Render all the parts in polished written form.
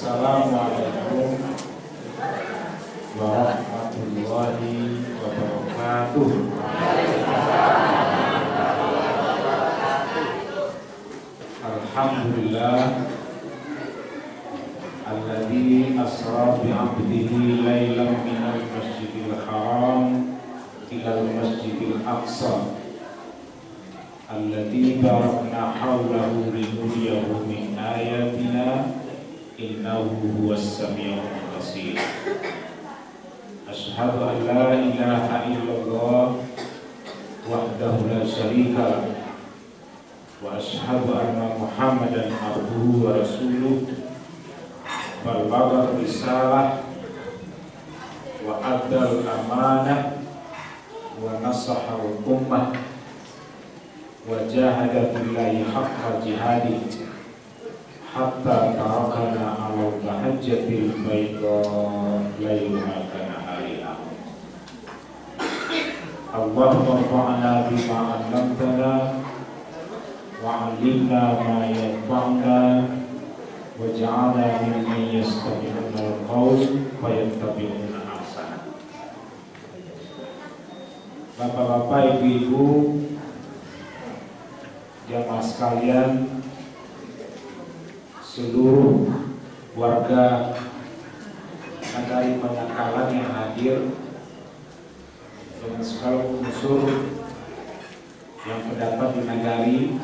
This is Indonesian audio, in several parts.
Assalamualaikum warahmatullahi wabarakatuh. Alhamdulillah alladzi asra bi 'abdihi lailan minal masjidil haram ilal masjidil aqsa alladzi barakna hawlahu linuriyahu min ayatina innahu huwas samiul basir. Asyhadu an la ilaha illallah wahdahu la syarika lah wa asyhadu anna Muhammadan abduhu wa rasuluh balagha risalah wa addal amanah wa nasaha ummah wa jahada billahi haqqa jihadi hatta tarakana ala bahajjatil bayda layluha kanahariha. Allahumma fa'na bima 'allamtana wa 'allimna ma yanfa'una waj'alna mimman yastami'una al-qawl fayattabi'una ahsana. Bapak-bapak, ibu-ibu, jamaah sekalian, seluruh warga Nagari Panangkalan yang hadir dengan segala unsur yang terdapat di Nagari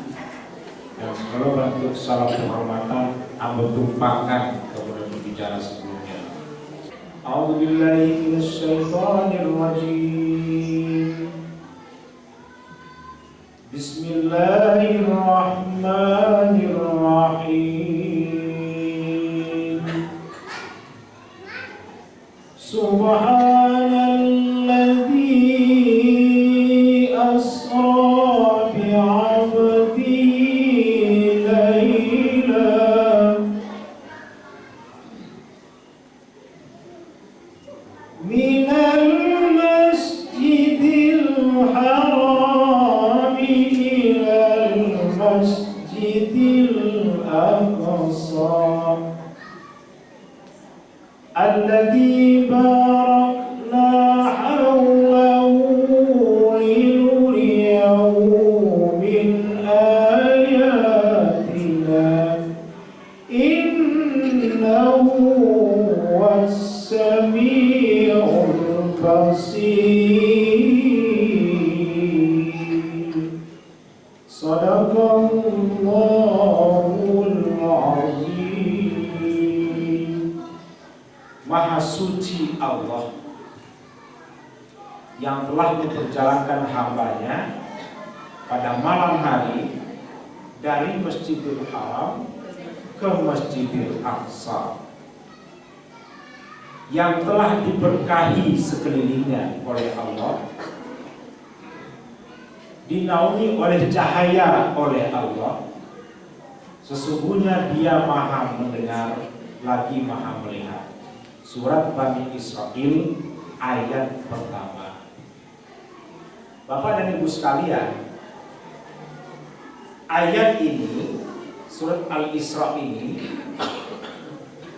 dan segala bentuk salam penghormatan amba tumpahkan kepada pembicara sebelumnya. A'udzubillahi minasyaitonir rajim. Bismillahirrahmanirrahim. Subhanalladzi asra bi'abdihi laylan minal masjidil haram ilal masjidil aqsa alladzi barakna hawlahu linuriyahu min ayatina innahu was-sami'ul basir. Sadaqallahul azim. Maha suci Allah yang telah memperjalankan hambanya pada malam hari dari Masjidil Haram ke Masjidil Aqsa, yang telah diberkahi sekelilingnya oleh Allah, dinaungi oleh cahaya oleh Allah. Sesungguhnya Dia Maha mendengar lagi Maha melihat. Surat Bani Israil ayat pertama. Bapak dan Ibu sekalian, ayat ini, surat Al-Isra ini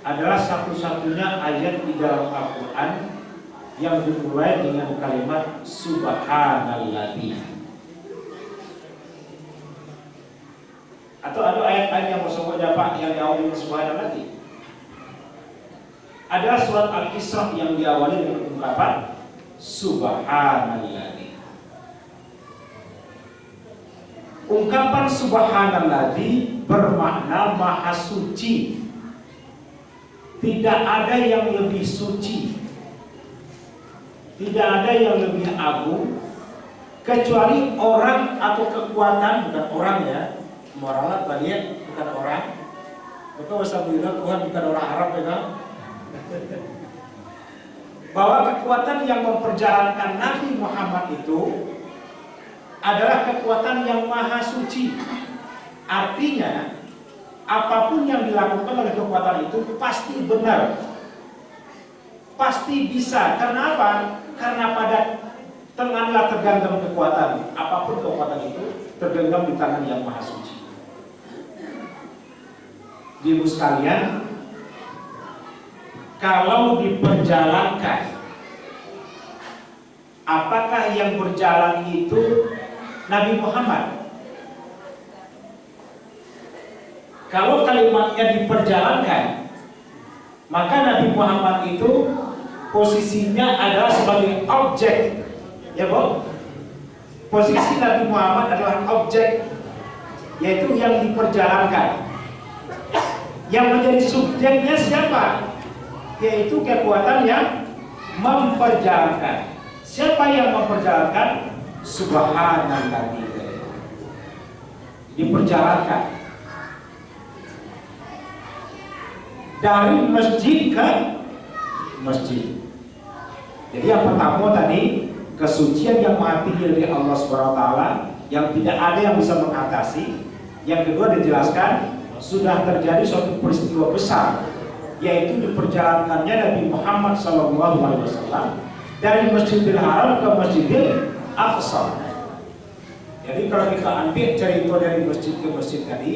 adalah satu-satunya ayat di dalam Al-Quran yang dimulai dengan kalimat Subhanalladzi. Atau ada ayat-ayat yang bersebutnya Pak yang diawali dengan Subhanalladzi? Ada surat Al-Isra yang diawali dengan ungkapan Subhanalladzi. Ungkapan Subhanalladzi bermakna maha suci. Tidak ada yang lebih suci, tidak ada yang lebih agung kecuali orang atau kekuatan, bukan orang ya. Orang tadi bukan orang. Maka wasabilah Tuhan bukan orang Arab ya kan? Bahwa kekuatan yang memperjalankan Nabi Muhammad itu adalah kekuatan yang maha suci. Artinya apapun yang dilakukan oleh kekuatan itu pasti benar, pasti bisa. Karena apa? Karena pada tanganlah tergenggam kekuatan. Apapun kekuatan itu tergenggam di tangan yang maha suci. Ibu sekalian, kalau diperjalankan, apakah yang berjalan itu Nabi Muhammad? Kalau kalimatnya diperjalankan, maka Nabi Muhammad itu posisinya adalah sebagai objek, ya Bu? Posisi Nabi Muhammad adalah objek, yaitu yang diperjalankan. Yang menjadi subjeknya siapa? Yaitu kekuatan yang memperjalankan. Siapa yang memperjalankan? Subhanallah, diperjalankan dari masjid ke masjid. Jadi yang pertama tadi, kesucian yang maha tinggi dari Allah SWT yang tidak ada yang bisa mengatasi. Yang kedua dijelaskan sudah terjadi suatu peristiwa besar, yaitu diperjalankannya Nabi Muhammad SAW dari Masjidil Haram ke Masjidil Aqsa. Jadi kalau kita ambil cerita dari masjid ke masjid tadi,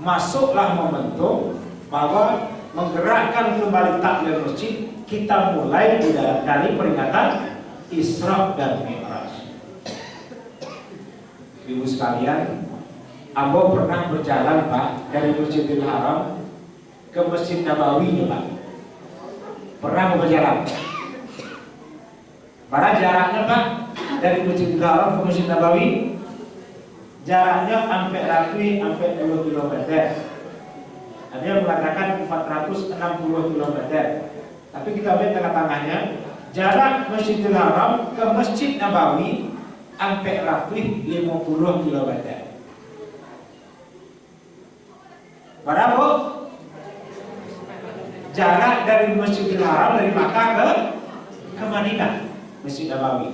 masuklah momentum bahwa menggerakkan kembali takbir masjid. Kita mulai dari peringatan Isra dan Mi'raj. Ibu sekalian, Ambo pernah berjalan Pak dari Masjidil Haram ke Masjid Nabawi Pak. Pernah berjalan. Berapa jaraknya Pak dari Masjidil Haram ke Masjid Nabawi? Jaraknya sampai Ratwi sampai 2 km. Ada yang mengatakan 460 km. Tapi kita ambil tengah-tengahnya, jarak Masjidil Haram ke Masjid Nabawi sampai Ratwi 50 km. Berapa? Jarak dari Masjidil Haram dari Makkah ke Madinah, Masjid Nabawi.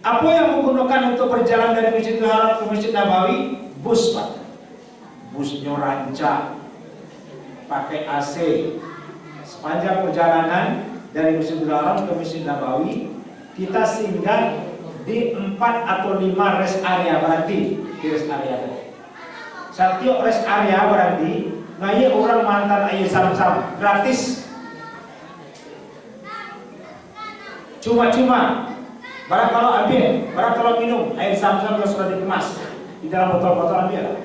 Apa yang menggunakan untuk berjalan dari Masjidil Haram ke Masjid Nabawi? Bus Pak. Busnya rancak, pakai AC. Sepanjang perjalanan dari Masjidil Haram ke Masjid Nabawi, kita singgah di 4 atau 5 rest area berarti di rest area. Setiap rest area berarti ngaya orang mantan air sam-sam gratis, cuma-cuma. Barang kalau ambil, barang kalau minum air sam-sam yang sudah dikemas di dalam botol-botol ambil,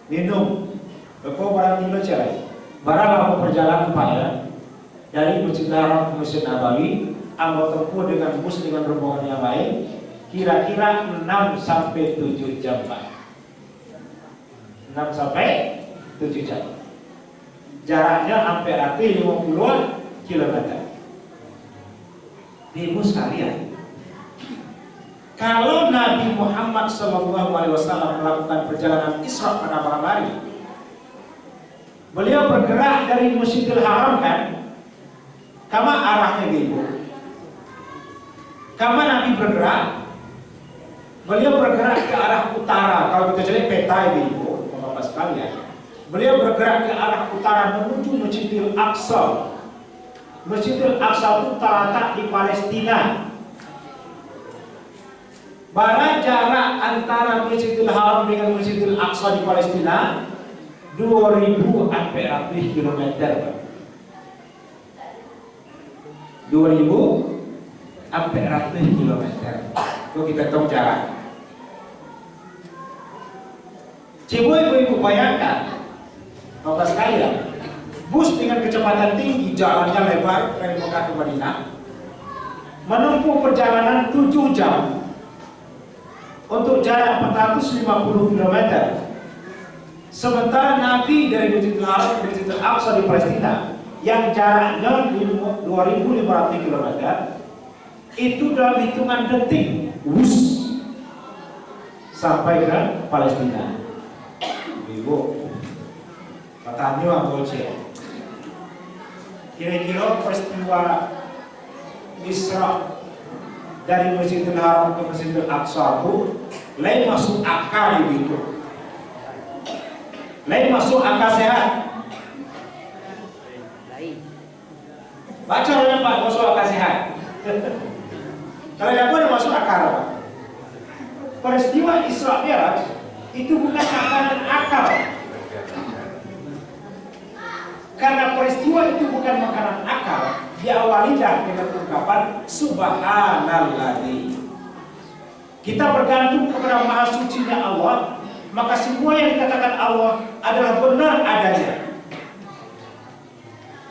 minum. Kau barang tinggal cerai. Barang kalau perjalanan Pak ya, dari Masjid Haram ke Masjid Nabawi, anggota tempuh dengan bus dengan rombongan yang lain, kira-kira 6 sampai 7 jam Pak. 6 sampai 7 jam. Jaraknya hampir 50 km. Ibu sekalian, kalau Nabi Muhammad SAW melakukan perjalanan Isra pada malam hari, beliau bergerak dari Masjidil Haram kan, kama arahnya Ibu. Kama Nabi bergerak, beliau bergerak ke arah utara. Kalau kita cari peta Ibu, Bapak sekalian, beliau bergerak ke arah utara menuju Masjidil Aqsa. Masjidil Aqsa itu terletak di Palestina. Bara jarak antara Masjidil Haram dengan Masjidil Aqsa di Palestina 2.400 km. 2.400 km. Itu kita hitung jarak. Coba ibu-ibu bayangkan, Bapak sekalian, bus dengan kecepatan tinggi, jalannya lebar dari Mekah ke Madinah, menempuh perjalanan 7 jam untuk jarak 450 km. Sementara Nabi dari Masjidil Haram ke Masjidil Aqsa di Palestina yang jaraknya 2.500 km itu dalam hitungan detik sampai ke Palestina. Ibu, pertanyaan anggota, kira-kira peristiwa Isra dari Masjidil Haram ke Masjidil Aqsa itu lain masuk akal itu, lain masuk akal sehat. Baca oleh Pak, masuk akal sehat. Kalau yang ada masuk akal Pak. Peristiwa Isra Mi'raj itu bukan makanan akal. Karena peristiwa itu bukan makanan akal, diawali dengan ungkapan Subhanalladzi. Kita bergantung kepada Maha Sucinya Allah, maka semua yang dikatakan Allah adalah benar adanya.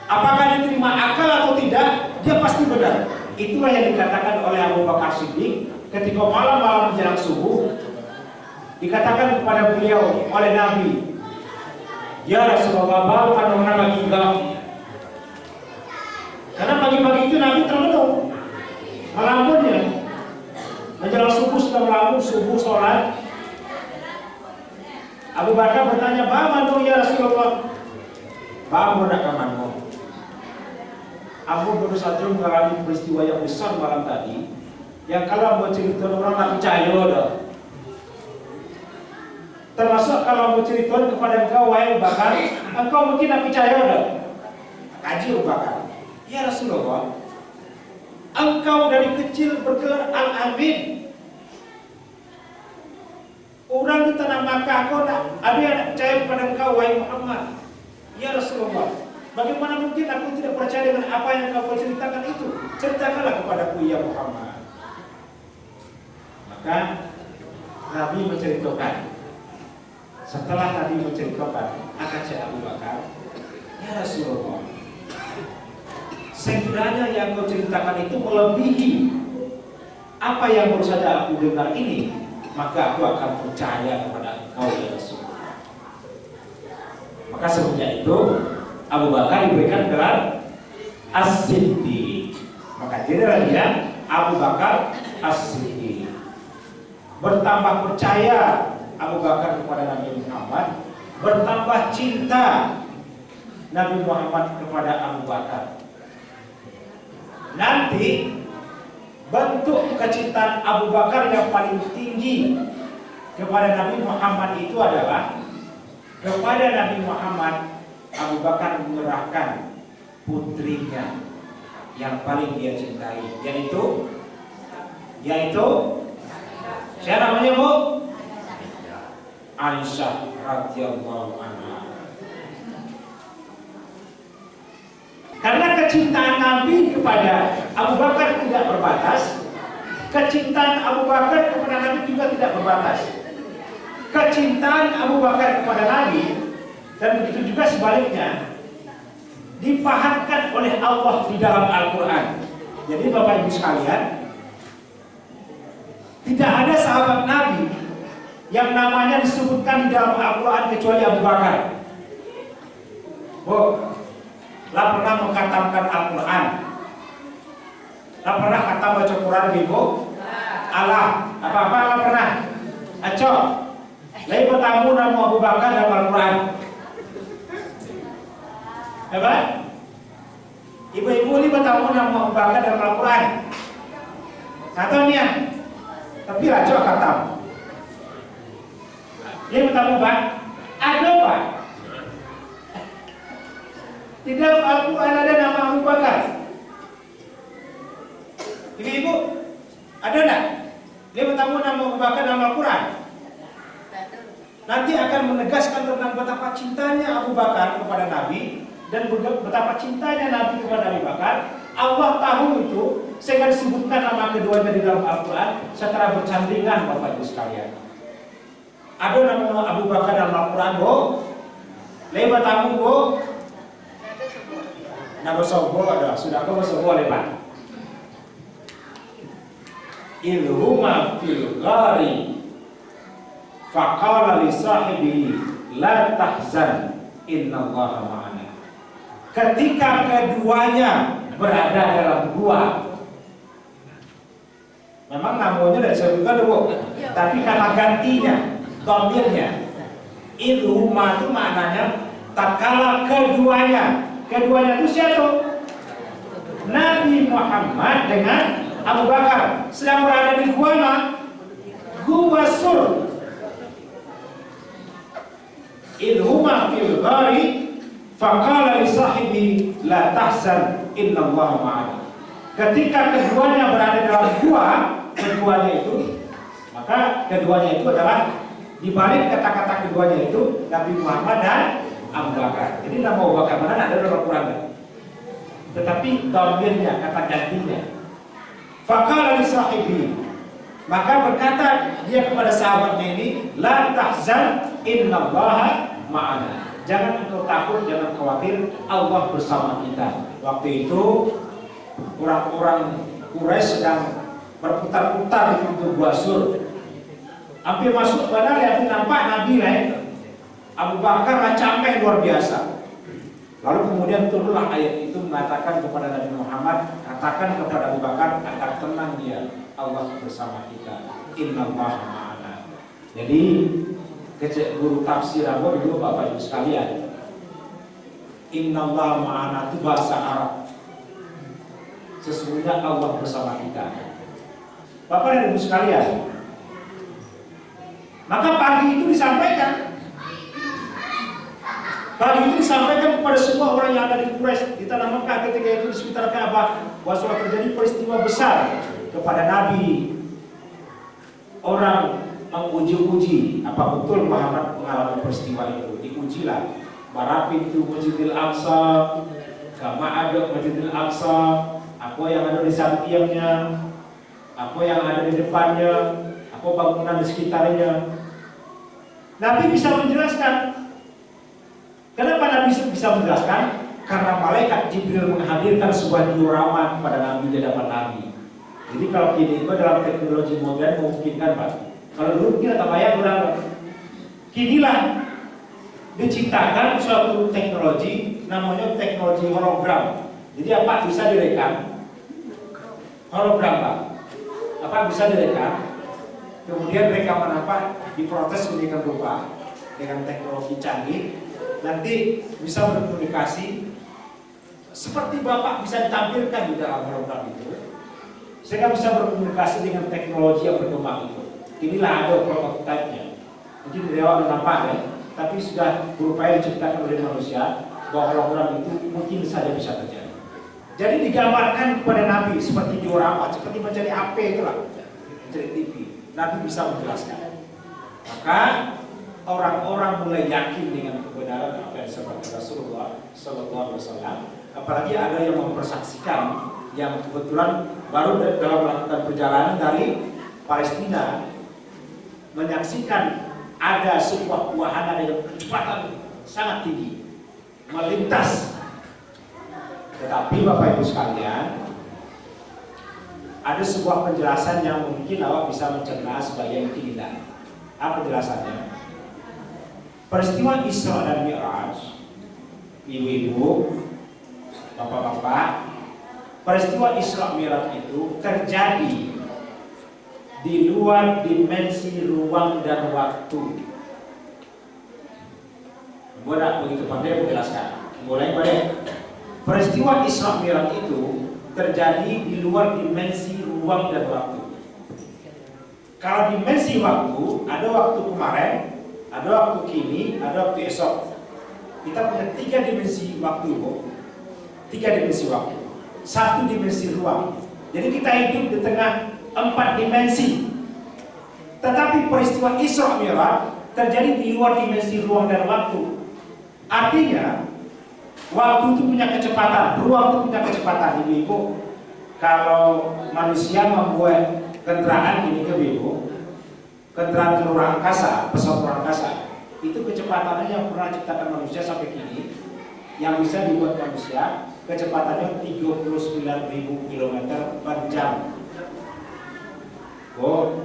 Apakah diterima akal atau tidak, dia pasti benar. Itulah yang dikatakan oleh Abu Bakar Siddiq ketika malam-malam menjelang subuh, dikatakan kepada beliau oleh Nabi, ya Rasulullah, barukan orang lagi gelap. Karena pagi-pagi itu Nabi termenung melamunnya. Menjelang subuh sudah melamun, subuh sholat. Abu Bakar bertanya, "Bagaimana ya Rasulullah?" "Bagaimana kamanmu?" Abu baru saja mengalami peristiwa yang besar malam tadi, yang kalau mau cerita orang tak percaya dah. Termasuk kalau mau cerita kepada engkau, wahai Abu Bakar, engkau mungkin tak percaya dah. Kaji Abu Bakar, ya Rasulullah, engkau dari kecil bergelar Al-Amin. Orang di tanah Makkah kau tak ada yang percaya kepada engkau, wahai Muhammad. Ya Rasulullah, bagaimana mungkin aku tidak percaya dengan apa yang kau ceritakan itu? Ceritakanlah kepadaku ya Muhammad. Maka Nabi menceritakan. Setelah Nabi menceritakan, akan saya Abu Bakar, ya Rasulullah, sekiranya yang kau ceritakan itu melebihi apa yang baru saja aku dengar ini, maka aku akan percaya kepada engkau ya Rasulullah. Maka semenjak itu Abu Bakar diberikan gelar As-Siddiq. Maka dia Abu Bakar As-Siddiq. Bertambah percaya Abu Bakar kepada Nabi Muhammad, bertambah cinta Nabi Muhammad kepada Abu Bakar. Nanti bentuk kecintaan Abu Bakar yang paling tinggi kepada Nabi Muhammad itu adalah kepada Nabi Muhammad Abu Bakar menyerahkan putrinya yang paling dia cintai, yaitu siapa namanya Bu? Aisyah radhiyallahu anha. Karena kecintaan Nabi kepada Abu Bakar tidak berbatas, kecintaan Abu Bakar kepada Nabi juga tidak berbatas. Kecintaan Abu Bakar kepada Nabi dan begitu juga sebaliknya dipahamkan oleh Allah di dalam Al-Quran. Jadi Bapak Ibu sekalian, tidak ada sahabat Nabi yang namanya disebutkan di dalam Al-Quran kecuali Abu Bakar. Lah pernah mengkhatamkan Al-Quran? Lah pernah khatam baca Quran Ibu? Allah, apa-apa lah pernah? Aco, lagi bertamu nama Abu Bakar dalam Al-Quran. Apa? Ibu-ibu ini bertamu nama Abu Bakar dalam Al-Quran. Katanya, tapi aco khatam. Dia bertamu Pak, ada Pak. Di dalam Al-Quran ada nama Abu Bakar. Ibu-ibu, ada enggak? Dia bertamu nama Abu Bakar dalam Al-Quran. Nanti akan menegaskan tentang betapa cintanya Abu Bakar kepada Nabi dan betapa cintanya Nabi kepada Abu Bakar. Allah tahu itu sehingga disebutkan nama keduanya di dalam Al-Quran secara bercandingan Bapak Ibu sekalian. Ada nama Abu Bakar dalam Al-Quran, Bu. Lebat tamu, Bu. Nama sobo ada, sudah kau sobo lebat. Ilhuma fil ghari faqala li sahibihi la tahzan innallaha ma'ana. Ketika keduanya berada dalam gua, memang namanya tidak disebutkan Bu, tapi kata gantinya, dhamirnya. Ilhuma itu maknanya tatkala keduanya itu siapa? Nabi Muhammad dengan Abu Bakar sedang berada di gua Sur. Idhuma fil ghari faqala li sahibi la tahzan innallaha ma'ana. Ketika keduanya berada dalam gua, keduanya itu adalah Di balik kata-kata keduanya itu Nabi Muhammad dan Abu Bakar. Jadi nama Abu Bakar mana ada dalam Al-Quran, tetapi dhamirnya, kata gantinya. Faqala li sahibi, maka berkata dia kepada sahabatnya ini, la tahzan innallaha ma'ana. Jangan engkau takut, jangan khawatir, Allah bersama kita. Waktu itu orang-orang Quraisy sedang berputar-putar di pintu Gua Sur. Hampir masuk padahal yang nampak Nabi lain. Abu Bakar cameh luar biasa. Lalu kemudian turunlah ayat itu mengatakan kepada Nabi Muhammad, katakan kepada Abu Bakar agar tenang dia, Allah bersama kita. Innallaha ma'ana. Jadi guru tafsir aku dulu Bapak Ibu sekalian, Innallaha ma'ana itu bahasa Arab. Sesungguhnya Allah bersama kita. Bapak dan Ibu sekalian, maka pagi itu disampaikan. Pagi itu disampaikan kepada semua orang yang ada di Quraisy, di tanah Mekah ketika itu di sekitar Ka'bah, bahwa sudah terjadi peristiwa besar kepada Nabi. Orang menguji-uji apa betul Muhammad mengalami peristiwa itu. Diujilah para pintu Masjidil Aqsa, kama ada Masjidil Aqsa, apa yang ada di sampingnya, apa yang ada di depannya, apa bangunan di sekitarnya. Nabi bisa menjelaskan. Kenapa Nabi bisa menjelaskan? Karena malaikat Jibril menghadirkan sebuah diorama kepada Nabi di hadapan Nabi. Jadi kalau kini itu dalam teknologi modern memungkinkan, Pak. Kalau dulu kita tak bayang berapa. Kinilah diciptakan suatu teknologi namanya teknologi hologram. Jadi apa bisa direkam? Hologram, Pak. Apa bisa direkam? Kemudian rekaman apa diproses sedemikian rupa dengan teknologi canggih. Nanti bisa berkomunikasi seperti Bapak bisa ditampilkan di dalam hologram itu, sehingga bisa berkomunikasi dengan teknologi yang berkembang itu. Inilah ada prototipe-nya. Mungkin dari awal nampak ya, tapi sudah berupaya diciptakan oleh manusia bahwa hologram itu mungkin saja bisa terjadi. Jadi digambarkan kepada Nabi seperti diorama, seperti mencari HP itulah, mencari TV. Nabi bisa menjelaskan. Maka orang-orang mulai yakin dengan kebenaran apa yang disampaikan Rasulullah Sallallahu Alaihi Wasallam. Apalagi ada yang mempersaksikan, yang kebetulan baru dalam melakukan perjalanan dari Palestina, menyaksikan ada sebuah wahana dengan kecepatan sangat tinggi melintas. Tetapi Bapak Ibu sekalian, ada sebuah penjelasan yang mungkin awak bisa mencerna sebagian tidak. Apa penjelasannya? Peristiwa Isra dan Mi'raj, ibu-ibu, bapak-bapak, peristiwa Isra Mi'raj itu terjadi di luar dimensi ruang dan waktu. Gue tidak begitu pandai menjelaskan. Boleh. Peristiwa Isra Mi'raj itu terjadi di luar dimensi ruang dan waktu. Kalau dimensi waktu, ada waktu kemarin, ada waktu kini, ada waktu esok. Kita punya 3 dimensi waktu, Bu. 3 dimensi waktu. 1 dimensi ruang. Jadi kita hidup di tengah 4 dimensi. Tetapi peristiwa Isra Mi'raj terjadi di luar dimensi ruang dan waktu. Artinya, waktu itu punya kecepatan, ruang itu punya kecepatan, ibu-ibu. Kalau manusia membuat kendaraan ini ke ibu, kendaraan ke luar angkasa, pesawat luar angkasa, itu kecepatannya yang pernah diciptakan manusia sampai kini, yang bisa dibuat manusia, kecepatannya 39.000 km per jam. Oh,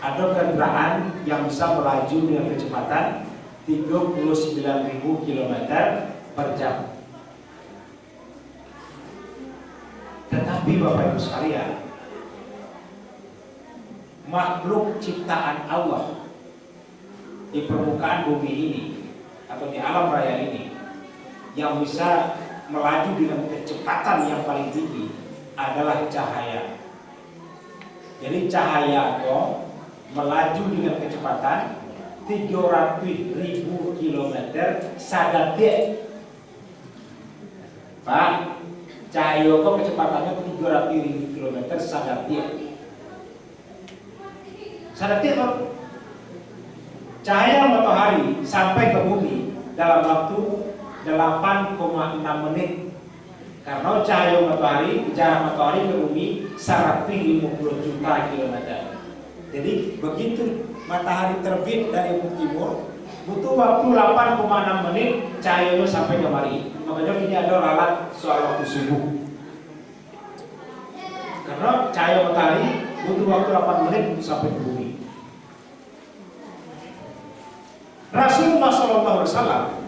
ada kendaraan yang bisa melaju dengan kecepatan 39.000 km per jam. Tetapi Bapak Ibu sekalian, makhluk ciptaan Allah di permukaan bumi ini atau di alam raya ini yang bisa melaju dengan kecepatan yang paling tinggi adalah cahaya. Jadi cahaya itu melaju dengan kecepatan 300.000 km sadatik. Pak, cahaya itu kecepatannya 300.000 km sadatik. Sadatik Cahaya matahari sampai ke bumi dalam waktu 8,6 menit. Karena cahaya matahari, jarak matahari ke bumi 150 juta kilometer. Jadi begitu matahari terbit dari ufuk timur, butuh waktu 8,6 menit cahayanya sampai kemari. Makanya ini ada ralat soal waktu subuh. Karena cahaya matahari butuh waktu 8 menit untuk sampai ke bumi. Rasulullah SAW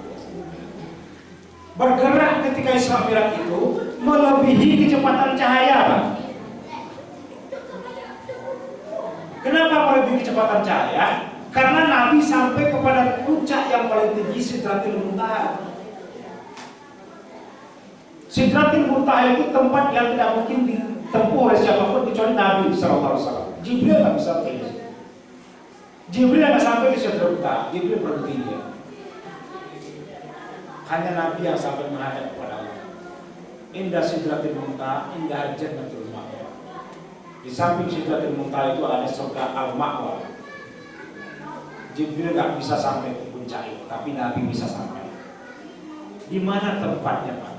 bergerak ketika Isra Mi'raj itu melebihi kecepatan cahaya, Pak. Kenapa melebihi kecepatan cahaya? Karena Nabi sampai kepada puncak yang paling tinggi, Sidratil Muntaha. Sidratil Muntaha itu tempat yang tidak mungkin ditempuh oleh siapapun kecuali Nabi SAW. Jibril nggak bisa sampai di situ. Jibril nggak sampai di Sidratil Muntaha. Jibril berhenti dia. Hanya Nabi yang sampai menghadap kepada Allah. Indah Sidratil Muntaha, indah Jannatul Ma'wa. Di samping Sidratil Muntaha itu ada surga Al-Ma'wa. Jibril nggak bisa sampai ke puncak itu, tapi Nabi bisa sampai. Di mana tempatnya, Pak?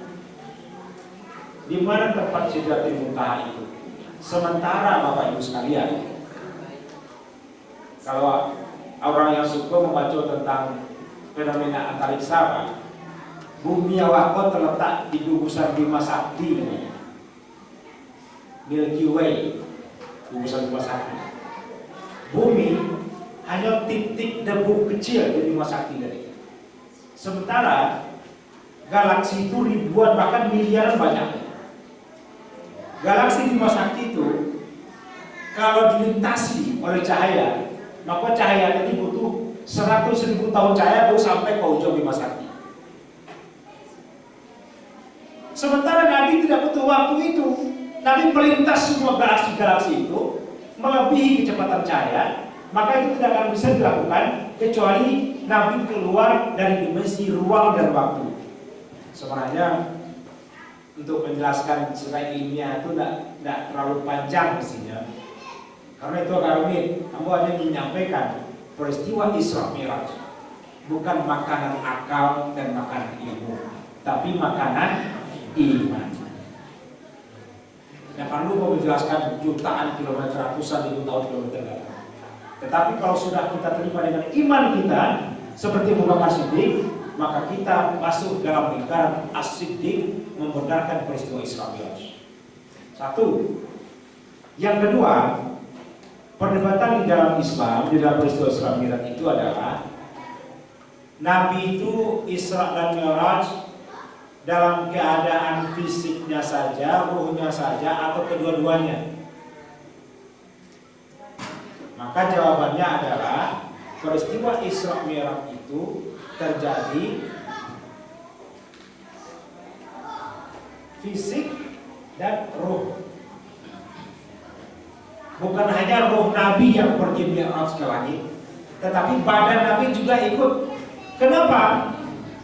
Di mana tempat Sidratil Muntaha itu? Sementara Bapak Ibu sekalian, kalau orang yang suka membaca tentang fenomena antariksa, Pak, bumi Awako terletak di gugusan Bima Sakti, Milky Way, gugusan Bima Sakti. Bumi hanya titik debu kecil di Bima Sakti dari. Sementara galaksi itu ribuan bahkan miliaran banyak. Galaksi Bima Sakti itu kalau dilintasi oleh cahaya, maka cahaya tadi butuh 100.000 tahun cahaya baru sampai ke ujung Bima Sakti. Sementara Nabi tidak butuh waktu itu. Nabi melintas semua galaksi-galaksi itu melebihi kecepatan cahaya. Maka itu tidak akan bisa dilakukan kecuali Nabi keluar dari dimensi ruang dan waktu. Sebenarnya untuk menjelaskan secara ilmiah itu tidak terlalu panjang mestinya. Karena itu agak rumit. Kamu hanya menyampaikan peristiwa Isra Mi'raj bukan makanan akal dan makanan ilmu, tapi makanan iman. Tidak perlu mau menjelaskan jutaan kilometer, ratusan ribu tahun kilometer datang. Tetapi kalau sudah kita terima dengan iman kita seperti Abu Bakar Siddiq, maka kita masuk dalam lingkaran As-Siddiq membenarkan peristiwa Isra Mi'raj. Satu. Yang kedua, perdebatan di dalam Islam di dalam peristiwa Isra Mi'raj itu adalah Nabi itu Isra dan Mi'raj dalam keadaan fisiknya saja, ruhnya saja, atau kedua-duanya. Maka jawabannya adalah peristiwa Isra Mi'raj itu terjadi fisik dan ruh. Bukan hanya ruh Nabi yang pergi Mi'raj ke langit, tetapi badan Nabi juga ikut. Kenapa?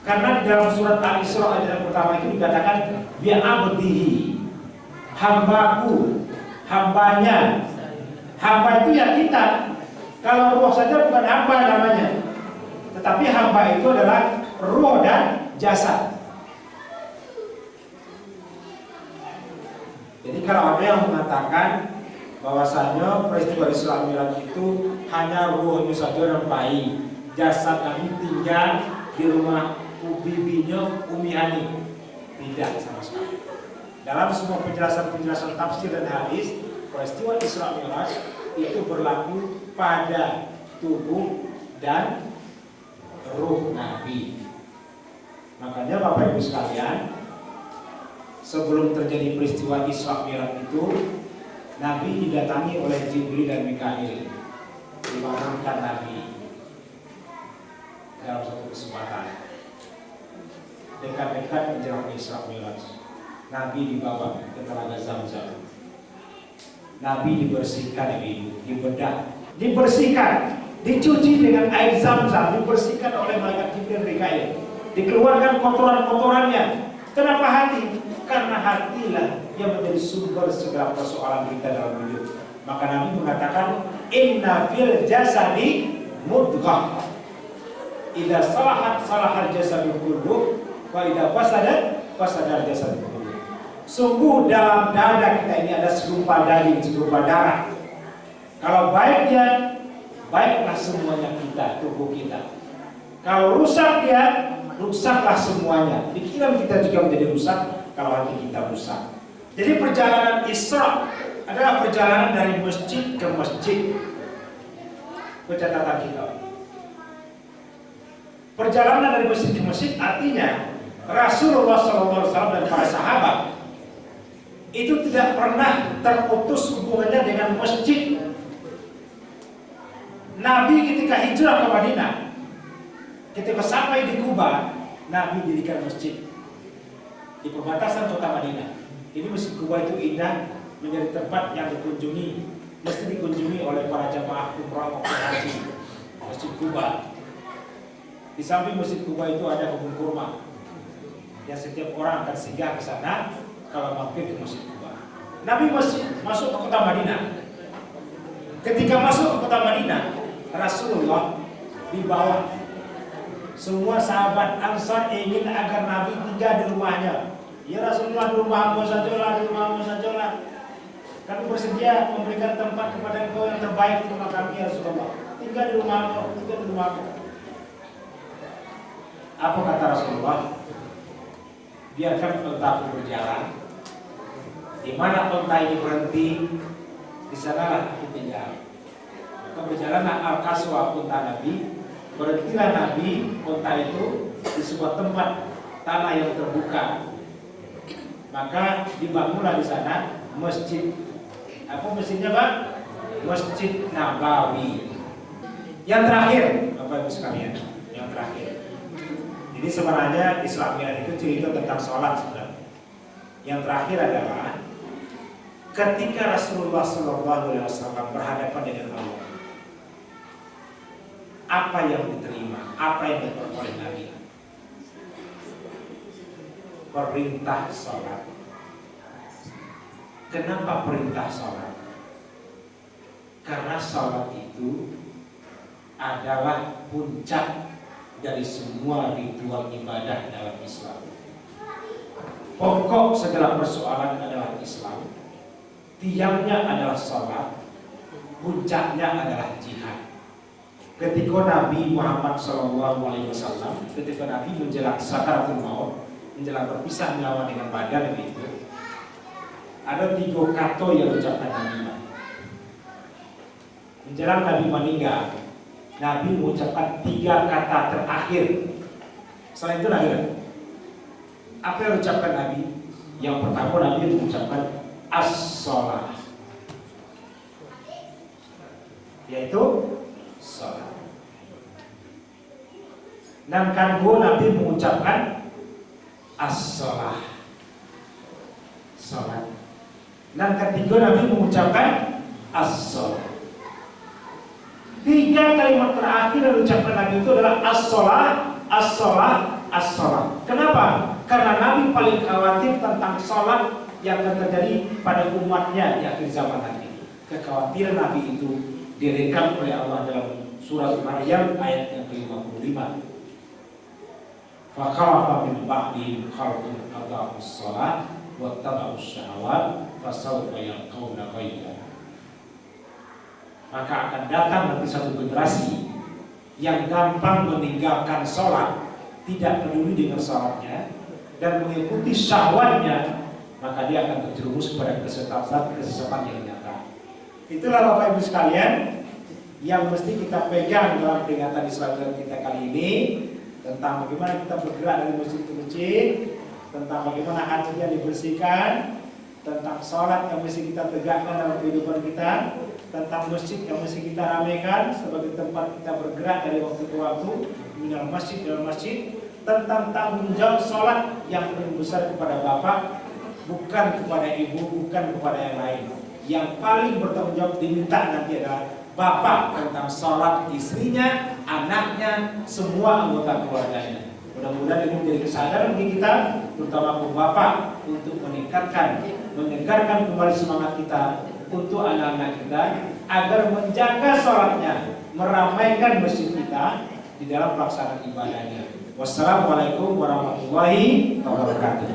Karena di dalam surat Al-Isra ayat yang pertama itu dikatakan bi'abdihi, hambaku, hambanya. Hamba itu ya kita. Kalau ruh saja bukan hamba namanya, tetapi hamba itu adalah ruh dan jasad. Jadi kalau ada yang mengatakan bahwasanya peristiwa Isra Mi'raj itu hanya ruhnya saja yang baik, jasad Nabi tinggal di rumah bibinya Umi Hani, tidak sama sekali. Dalam semua penjelasan tafsir dan hadis, peristiwa Isra Mi'raj itu berlaku pada tubuh dan ruh Nabi. Makanya Bapak Ibu sekalian, sebelum terjadi peristiwa Isra Mi'raj itu, Nabi didatangi oleh Jibril dan Mikail, dibangunkan Nabi dalam satu kesempatan. Dekat-dekat menjelang Isra Mi'raj, Nabi dibawa ke Telaga Zamzam. Nabi dibersihkan, dibedah, dibersihkan, dicuci dengan air Zamzam, dibersihkan oleh malaikat Jibril dan Mikail, dikeluarkan kotoran-kotorannya. Kenapa hati? Karena hatilah yang menjadi sumber segala persoalan kita dalam hidup. Maka Nabi mengatakan, inna fil jasadi mudghah. Idza salahat salahal jasadu kullu wa idza fasadat fasadal jasadu kullu. Sungguh dalam dada kita ini ada segumpal daging, segumpal darah. Kalau baik dia, baiklah semuanya kita, tubuh kita. Kalau rusak dia, rusaklah semuanya. Pikiran kita juga menjadi rusak kalau hati kita rusak. Jadi perjalanan Isra adalah perjalanan dari masjid ke masjid. Catatan kita. Perjalanan dari masjid ke masjid artinya Rasulullah SAW dan para sahabat itu tidak pernah terputus hubungannya dengan masjid. Nabi ketika hijrah ke Madinah, ketika sampai di Kuba, Nabi dirikan masjid di perbatasan kota Madinah. Ini masjid Kuba itu indah, menjadi tempat yang dikunjungi, mesti dikunjungi oleh para jamaah umrah maupun haji. Masjid Kuba. Di samping masjid Kuba itu ada kebun kurma yang setiap orang akan singgah ke sana kalau mampir ke masjid Kuba. Nabi masuk ke kota Madinah. Ketika masuk ke kota Madinah, Rasulullah dibawa. Semua sahabat Ansar ingin agar Nabi tinggal di rumahnya. Ya Rasulullah, di rumahmu sajalah, di rumahmu sajalah. Kami bersedia memberikan tempat kepada engkau yang terbaik di rumah kami, ya Rasulullah. Tinggal di rumahmu, tinggal di rumahmu. Apa kata Rasulullah? Biarkan untaku berjalan. Di mana unta ini berhenti, di sanalah aku tinggal. Maka berjalanlah Al-Qaswa unta Nabi. Berhentilah Nabi unta itu di sebuah tempat tanah yang terbuka. Maka dibangunlah di sana masjid. Apa masjidnya, Pak? Masjid Nabawi. Yang terakhir, Bapak Ibu sekalian, yang terakhir. Jadi sebenarnya Islamian itu cerita tentang sholat sebenarnya. Yang terakhir adalah ketika Rasulullah SAW berhadapan dengan Allah, apa yang diterima, apa yang diperoleh Nabi? Perintah sholat. Kenapa perintah sholat? Karena sholat itu adalah puncak dari semua ritual ibadah dalam Islam. Pokok segala persoalan adalah Islam. Tiangnya adalah sholat. Puncaknya adalah jihad. Ketika Nabi Muhammad SAW, ketika Nabi menjelang sakaratul maut, menjelang berpisah nyawa dengan badan itu, ada 3 kata yang ucapkan Nabi. Menjelang Nabi meninggal, Nabi mengucapkan 3 kata terakhir. Selain itu Nabi, apa yang ucapkan Nabi? Yang pertama Nabi mengucapkan as-sholah, yaitu sholat. Dan kedua Nabi mengucapkan as-sholah, sholat. Dan ketiga Nabi mengucapkan as-sholah. 3 kalimat terakhir yang diucapkan Nabi itu adalah as-sholah, as-sholah, as-sholah. Kenapa? Karena Nabi paling khawatir tentang sholat yang akan terjadi pada umatnya di akhir zaman nanti. Kekhawatiran Nabi itu direkam oleh Allah dalam surat Maryam ayat yang ke-55. Fa khalafa min ba'dihim khalqun adaa'us shalah wattaba'us syahawat fasawfa yalqawna ghayya. Maka akan datang nanti satu generasi yang gampang meninggalkan sholat, tidak peduli dengan sholatnya dan mengikuti syahwatnya, maka dia akan terjerumus kepada kesesatan yang nyata. Itulah Bapak Ibu sekalian yang mesti kita pegang dalam peringatan Islam kita kali ini, tentang bagaimana kita bergerak dari masjid ke masjid, tentang bagaimana hati yang dibersihkan, tentang sholat yang mesti kita tegakkan dalam kehidupan kita, tentang masjid yang mesti kita ramaikan sebagai tempat kita bergerak dari waktu ke waktu, minal masjid dalam masjid, tentang tanggung jawab sholat yang paling besar kepada bapak, bukan kepada ibu, bukan kepada yang lain. Yang paling bertanggung jawab diminta nanti adalah bapak tentang sholat istrinya, anaknya, semua anggota keluarganya. Mudah-mudahan ini menjadi kesadaran bagi kita, terutama bapak, untuk meningkatkan, menyegarkan kembali semangat kita untuk anak-anak kita agar menjaga sholatnya, meramaikan masjid kita, di dalam pelaksanaan ibadahnya. Wassalamualaikum warahmatullahi wabarakatuh.